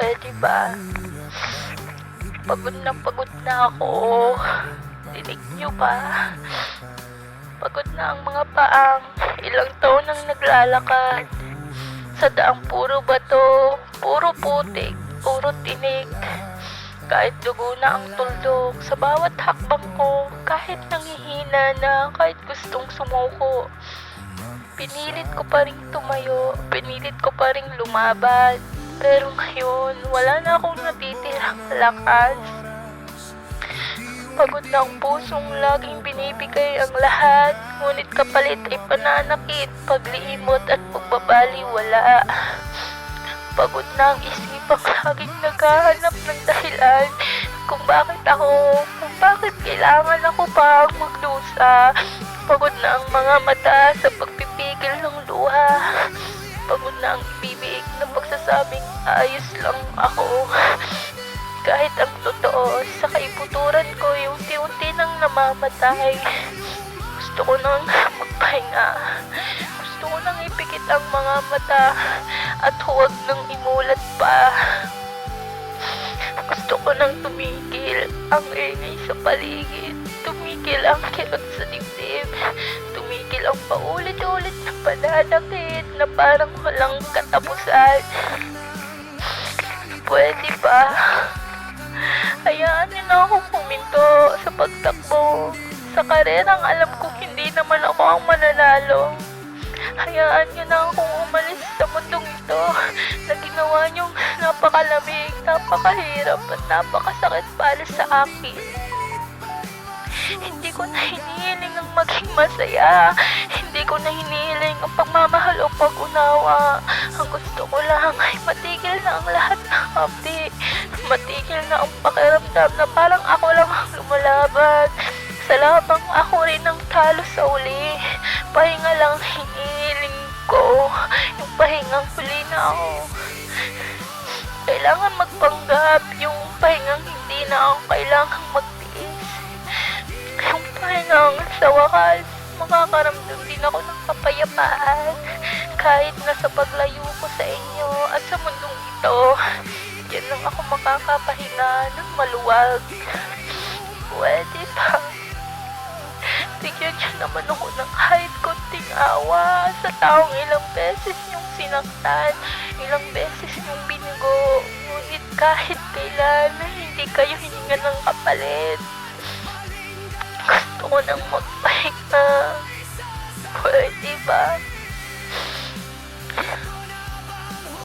Pwede ba? Pagod na ako. Dinig niyo ba? Pagod na ang mga paang ilang taon nang naglalakad. Sa daang puro bato, puro putik, puro tinik. Kahit dugo na ang tuldok sa bawat hakbang ko, kahit nangihina na, kahit gustong sumuko. Pinilit ko pa ring tumayo, pinilit ko pa ring lumaban. Pero ngayon, wala na akong natitirang lakas. Pagod na ang pusong laging binibigay ang lahat, ngunit kapalit ay pananakit, pagliimot at pagbabaliwala. Pagod na ang isipang laging naghahanap ng dahilan kung bakit kailangan ako pang magdusa. Pagod na ang mga mata sa pagpipigil ng luha. Pagod na ang bibig na pagsasabing ayos lang ako. Kahit ang totoo sa kaibuturan ko yung unti-unti nang namamatay. Gusto ko nang magpahinga. Gusto ko nang ipikit ang mga mata at huwag nang imulat pa. Gusto ko nang tumigil ang ingay sa paligid. Tumigil ang kirot sa dibdib. Tumigil ang paulit-ulit na pananakit na parang walang katapusan. Pwede ba? Hayaan niyo na akong huminto sa pagtakbo. Sa karerang alam kong hindi naman ako ang mananalo. Hayaan niyo na akong umalis sa mundong ito na ginawa niyong napakalamig, napakahirap at napakasakit para sa akin. Hindi ko na hinihiling ang maging masaya. Hindi ko na hinihiling ang pagmamahal o pag-unawa. Ang gusto ko lang ay matigil na ang lahat ng abdi. Matigil na ang pakiramdam na parang ako lang ang lumalaban. Sa labang ako rin ang talo sa uli. Pahinga lang hinihiling ko. Yung pahingang huli na ako. Kailangan magpanggap. Yung pahingang hindi na ako kailangang magtiis. Yung pahingang sa wakas, makakaramdam din ako ng kapayapaan. Kahit nasa paglayo ko sa inyo at sa mundong ito, yan lang ako makakapahinga ng maluwag. Pwede ba? Bigyan niyo naman ako ng kahit konting awa sa taong ilang beses niyong sinaktan, ilang beses niyong binugo, ngunit kahit kailan hindi kayo hininga ng kapalit. Gusto ko nang magpahinga. Pwede ba?